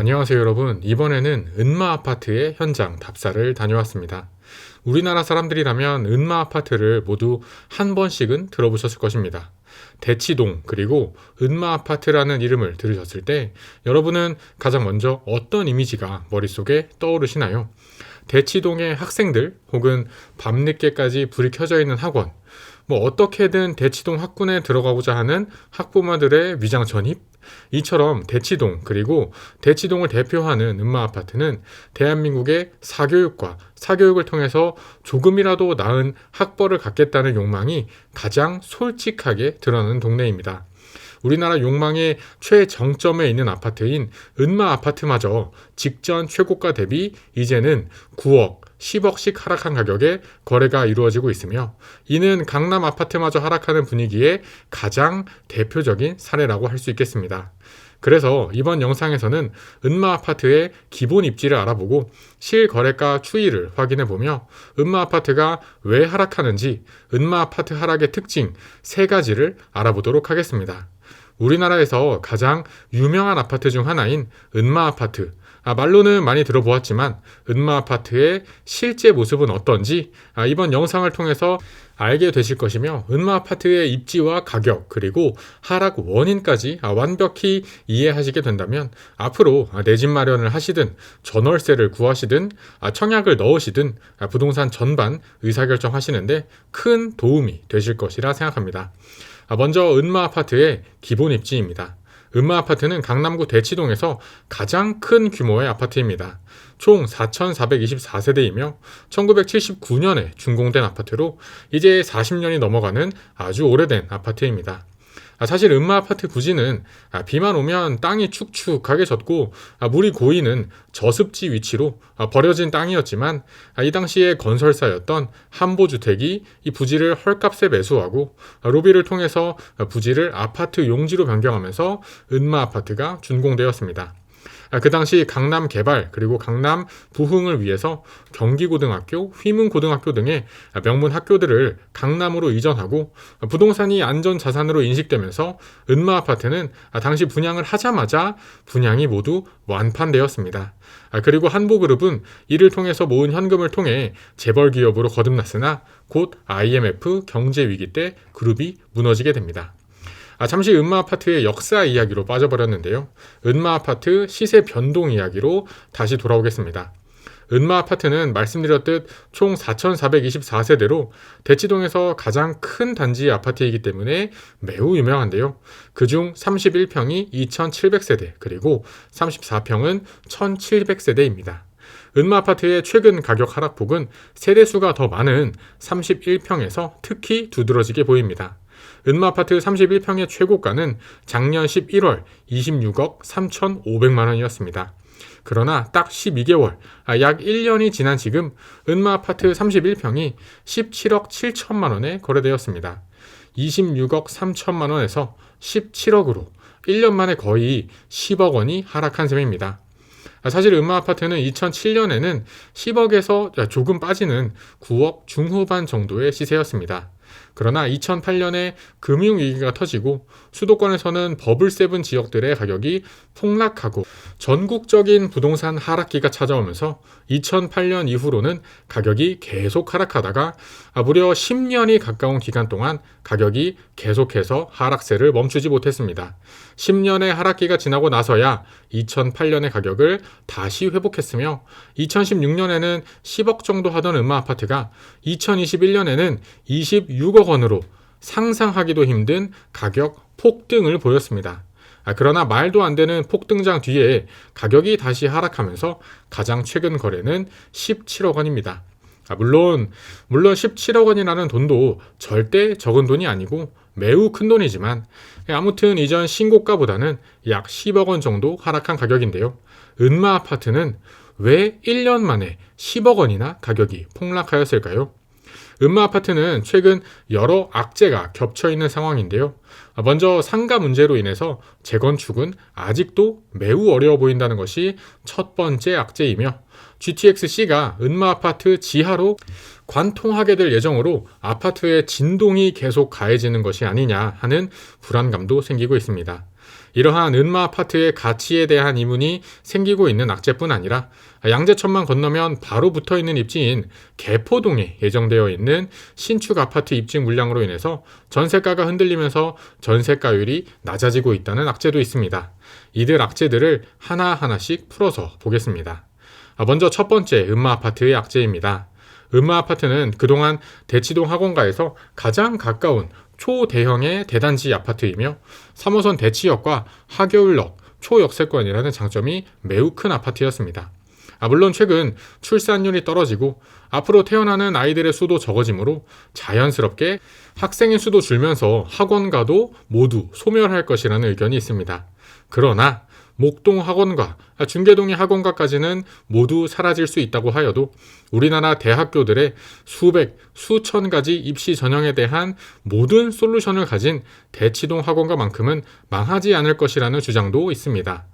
안녕하세요 여러분. 이번에는 은마 아파트의 현장 답사를 다녀왔습니다. 우리나라 사람들이라면 은마 아파트를 모두 한 번씩은 들어보셨을 것입니다. 대치동 그리고 은마 아파트라는 이름을 들으셨을 때 여러분은 가장 먼저 어떤 이미지가 머릿속에 떠오르시나요? 대치동의 학생들 혹은 밤늦게까지 불이 켜져 있는 학원, 어떻게든 대치동 학군에 들어가고자 하는 학부모들의 위장 전입? 이처럼 대치동 그리고 대치동을 대표하는 은마 아파트는 대한민국의 사교육과 사교육을 통해서 조금이라도 나은 학벌을 갖겠다는 욕망이 가장 솔직하게 드러나는 동네입니다. 우리나라 욕망의 최정점에 있는 아파트인 은마 아파트마저 직전 최고가 대비 이제는 9억, 10억씩 하락한 가격에 거래가 이루어지고 있으며 이는 강남 아파트마저 하락하는 분위기의 가장 대표적인 사례라고 할 수 있겠습니다. 그래서 이번 영상에서는 은마 아파트의 기본 입지를 알아보고 실거래가 추이를 확인해보며 은마 아파트가 왜 하락하는지 은마 아파트 하락의 특징 3가지를 알아보도록 하겠습니다. 우리나라에서 가장 유명한 아파트 중 하나인 은마 아파트. 말로는 많이 들어보았지만 은마 아파트의 실제 모습은 어떤지 이번 영상을 통해서 알게 되실 것이며 은마 아파트의 입지와 가격 그리고 하락 원인까지 완벽히 이해하시게 된다면 앞으로 내 집 마련을 하시든 전월세를 구하시든 청약을 넣으시든 부동산 전반 의사결정하시는데 큰 도움이 되실 것이라 생각합니다. 먼저 은마 아파트의 기본 입지입니다. 은마 아파트는 강남구 대치동에서 가장 큰 규모의 아파트입니다. 총 4,424세대이며 1979년에 준공된 아파트로 이제 40년이 넘어가는 아주 오래된 아파트입니다. 사실 은마 아파트 부지는 비만 오면 땅이 축축하게 젖고 물이 고이는 저습지 위치로 버려진 땅이었지만 이 당시에 건설사였던 한보주택이 이 부지를 헐값에 매수하고 로비를 통해서 부지를 아파트 용지로 변경하면서 은마 아파트가 준공되었습니다. 그 당시 강남 개발 그리고 강남 부흥을 위해서 경기고등학교, 휘문고등학교 등의 명문 학교들을 강남으로 이전하고 부동산이 안전자산으로 인식되면서 은마 아파트는 당시 분양을 하자마자 분양이 모두 완판되었습니다. 그리고 한보그룹은 이를 통해서 모은 현금을 통해 재벌 기업으로 거듭났으나 곧 IMF 경제위기 때 그룹이 무너지게 됩니다. 잠시 은마 아파트의 역사 이야기로 빠져버렸는데요. 은마 아파트 시세 변동 이야기로 다시 돌아오겠습니다. 은마 아파트는 말씀드렸듯 총 4,424세대로 대치동에서 가장 큰 단지의 아파트이기 때문에 매우 유명한데요. 그중 31평이 2,700세대 그리고 34평은 1,700세대입니다. 은마 아파트의 최근 가격 하락폭은 세대수가 더 많은 31평에서 특히 두드러지게 보입니다. 은마 아파트 31평의 최고가는 작년 11월 26억 3,500만 원이었습니다. 그러나 딱 12개월, 약 1년이 지난 지금 은마 아파트 31평이 17억 7천만 원에 거래되었습니다. 26억 3천만 원에서 17억으로 1년 만에 거의 10억 원이 하락한 셈입니다. 사실 은마 아파트는 2007년에는 10억에서 조금 빠지는 9억 중후반 정도의 시세였습니다. 그러나 2008년에 금융위기가 터지고 수도권에서는 버블7 지역들의 가격이 폭락하고 전국적인 부동산 하락기가 찾아오면서 2008년 이후로는 가격이 계속 하락하다가 무려 10년이 가까운 기간 동안 가격이 계속해서 하락세를 멈추지 못했습니다. 10년의 하락기가 지나고 나서야 2008년의 가격을 다시 회복했으며 2016년에는 10억 정도 하던 은마 아파트가 2021년에는 26억 원으로 상상하기도 힘든 가격 폭등을 보였습니다. 그러나 말도 안 되는 폭등장 뒤에 가격이 다시 하락하면서 가장 최근 거래는 17억 원입니다. 물론 17억 원이라는 돈도 절대 적은 돈이 아니고 매우 큰 돈이지만 아무튼 이전 신고가보다는 약 10억 원 정도 하락한 가격인데요. 은마 아파트는 왜 1년 만에 10억 원이나 가격이 폭락하였을까요? 은마 아파트는 최근 여러 악재가 겹쳐있는 상황인데요. 먼저 상가 문제로 인해서 재건축은 아직도 매우 어려워 보인다는 것이 첫 번째 악재이며 GTX-C가 은마 아파트 지하로 관통하게 될 예정으로 아파트의 진동이 계속 가해지는 것이 아니냐 하는 불안감도 생기고 있습니다. 이러한 은마 아파트의 가치에 대한 의문이 생기고 있는 악재뿐 아니라 양재천만 건너면 바로 붙어있는 입지인 개포동에 예정되어 있는 신축 아파트 입지 물량으로 인해서 전세가가 흔들리면서 전세가율이 낮아지고 있다는 악재도 있습니다. 이들 악재들을 하나하나씩 풀어서 보겠습니다. 먼저 첫 번째 은마 아파트의 악재입니다. 은마 아파트는 그동안 대치동 학원가에서 가장 가까운 초대형의 대단지 아파트이며 3호선 대치역과 하교울역, 초역세권이라는 장점이 매우 큰 아파트였습니다. 물론 최근 출산율이 떨어지고 앞으로 태어나는 아이들의 수도 적어지므로 자연스럽게 학생의 수도 줄면서 학원가도 모두 소멸할 것이라는 의견이 있습니다. 그러나 목동 학원가, 중계동의 학원가까지는 모두 사라질 수 있다고 하여도 우리나라 대학교들의 수백, 수천 가지 입시 전형에 대한 모든 솔루션을 가진 대치동 학원가만큼은 망하지 않을 것이라는 주장도 있습니다.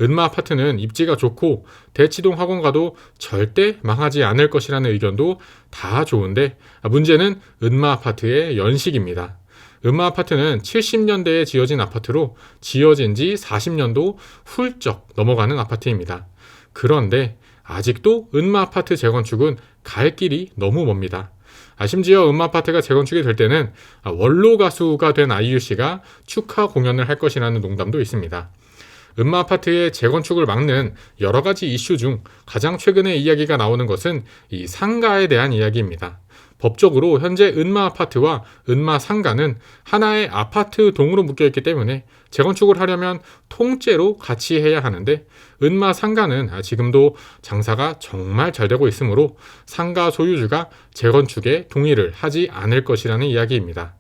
은마 아파트는 입지가 좋고 대치동 학원가도 절대 망하지 않을 것이라는 의견도 다 좋은데 문제는 은마 아파트의 연식입니다. 은마 아파트는 70년대에 지어진 아파트로 지어진 지 40년도 훌쩍 넘어가는 아파트입니다. 그런데 아직도 은마 아파트 재건축은 갈 길이 너무 멉니다. 심지어 은마 아파트가 재건축이 될 때는 원로 가수가 된 아이유 씨가 축하 공연을 할 것이라는 농담도 있습니다. 은마 아파트의 재건축을 막는 여러 가지 이슈 중 가장 최근에 이야기가 나오는 것은 이 상가에 대한 이야기입니다. 법적으로 현재 은마 아파트와 은마 상가는 하나의 아파트 동으로 묶여있기 때문에 재건축을 하려면 통째로 같이 해야 하는데 은마 상가는 지금도 장사가 정말 잘 되고 있으므로 상가 소유주가 재건축에 동의를 하지 않을 것이라는 이야기입니다.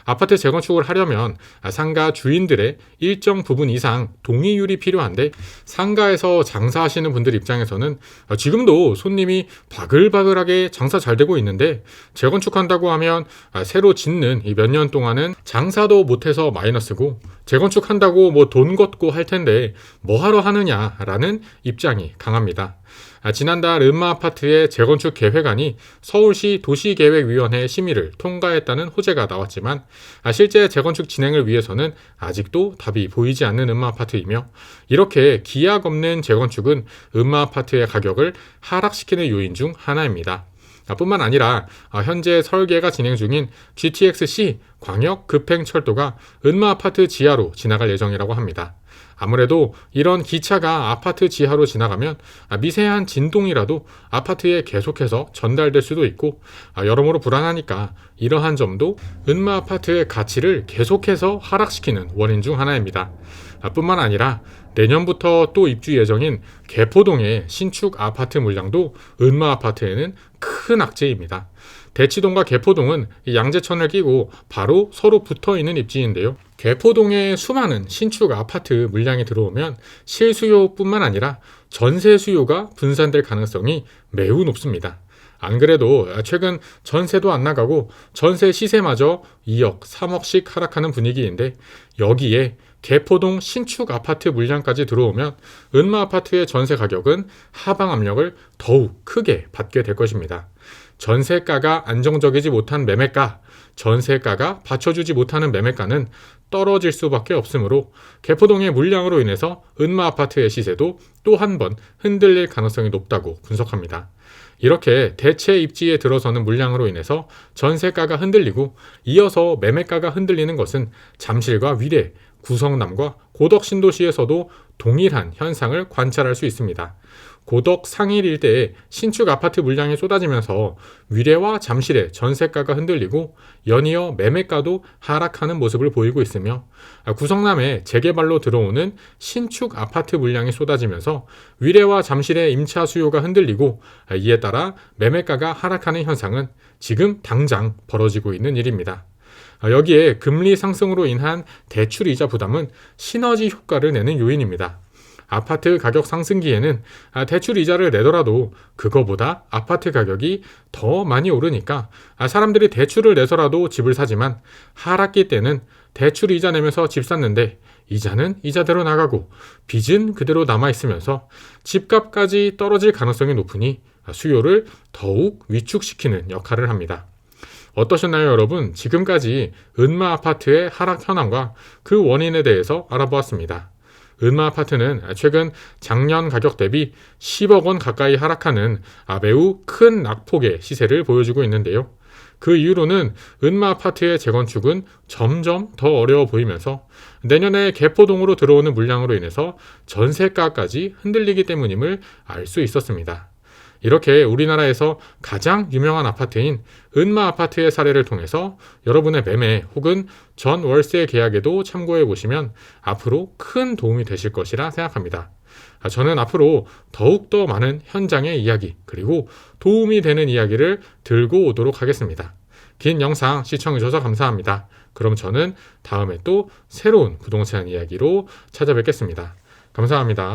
아파트 재건축을 하려면 상가 주인들의 일정 부분 이상 동의율이 필요한데 상가에서 장사하시는 분들 입장에서는 지금도 손님이 바글바글하게 장사 잘 되고 있는데 재건축한다고 하면 새로 짓는 이 몇 년 동안은 장사도 못해서 마이너스고 재건축한다고 뭐 돈 걷고 할 텐데 뭐 하러 하느냐라는 입장이 강합니다. 지난달 은마 아파트의 재건축 계획안이 서울시 도시계획위원회 심의를 통과했다는 호재가 나왔지만 실제 재건축 진행을 위해서는 아직도 답이 보이지 않는 은마 아파트이며 이렇게 기약 없는 재건축은 은마 아파트의 가격을 하락시키는 요인 중 하나입니다. 뿐만 아니라 현재 설계가 진행 중인 GTX-C 광역 급행철도가 은마 아파트 지하로 지나갈 예정이라고 합니다. 아무래도 이런 기차가 아파트 지하로 지나가면 미세한 진동이라도 아파트에 계속해서 전달될 수도 있고 여러모로 불안하니까 이러한 점도 은마 아파트의 가치를 계속해서 하락시키는 원인 중 하나입니다. 뿐만 아니라 내년부터 또 입주 예정인 개포동의 신축 아파트 물량도 은마 아파트에는 큰 악재입니다. 대치동과 개포동은 양재천을 끼고 바로 서로 붙어있는 입지인데요. 개포동에 수많은 신축 아파트 물량이 들어오면 실수요뿐만 아니라 전세 수요가 분산될 가능성이 매우 높습니다. 안 그래도 최근 전세도 안 나가고 전세 시세마저 2억, 3억씩 하락하는 분위기인데 여기에 개포동 신축 아파트 물량까지 들어오면 은마 아파트의 전세 가격은 하방 압력을 더욱 크게 받게 될 것입니다. 전세가가 안정적이지 못한 매매가, 전세가가 받쳐주지 못하는 매매가는 떨어질 수밖에 없으므로 개포동의 물량으로 인해서 은마 아파트의 시세도 또 한 번 흔들릴 가능성이 높다고 분석합니다. 이렇게 대체 입지에 들어서는 물량으로 인해서 전세가가 흔들리고 이어서 매매가가 흔들리는 것은 잠실과 위례, 구성남과 고덕 신도시에서도 동일한 현상을 관찰할 수 있습니다. 고덕 상일 일대에 신축 아파트 물량이 쏟아지면서 위례와 잠실의 전세가가 흔들리고 연이어 매매가도 하락하는 모습을 보이고 있으며 구성남에 재개발로 들어오는 신축 아파트 물량이 쏟아지면서 위례와 잠실의 임차 수요가 흔들리고 이에 따라 매매가가 하락하는 현상은 지금 당장 벌어지고 있는 일입니다. 여기에 금리 상승으로 인한 대출이자 부담은 시너지 효과를 내는 요인입니다. 아파트 가격 상승기에는 대출 이자를 내더라도 그거보다 아파트 가격이 더 많이 오르니까 사람들이 대출을 내서라도 집을 사지만 하락기 때는 대출 이자 내면서 집 샀는데 이자는 이자대로 나가고 빚은 그대로 남아있으면서 집값까지 떨어질 가능성이 높으니 수요를 더욱 위축시키는 역할을 합니다. 어떠셨나요, 여러분? 지금까지 은마 아파트의 하락 현황과 그 원인에 대해서 알아보았습니다. 은마 아파트는 최근 작년 가격 대비 10억 원 가까이 하락하는 매우 큰 낙폭의 시세를 보여주고 있는데요. 그 이후로는 은마 아파트의 재건축은 점점 더 어려워 보이면서 내년에 개포동으로 들어오는 물량으로 인해서 전세가까지 흔들리기 때문임을 알 수 있었습니다. 이렇게 우리나라에서 가장 유명한 아파트인 은마 아파트의 사례를 통해서 여러분의 매매 혹은 전 월세 계약에도 참고해 보시면 앞으로 큰 도움이 되실 것이라 생각합니다. 저는 앞으로 더욱더 많은 현장의 이야기 그리고 도움이 되는 이야기를 들고 오도록 하겠습니다. 긴 영상 시청해 주셔서 감사합니다. 그럼 저는 다음에 또 새로운 부동산 이야기로 찾아뵙겠습니다. 감사합니다.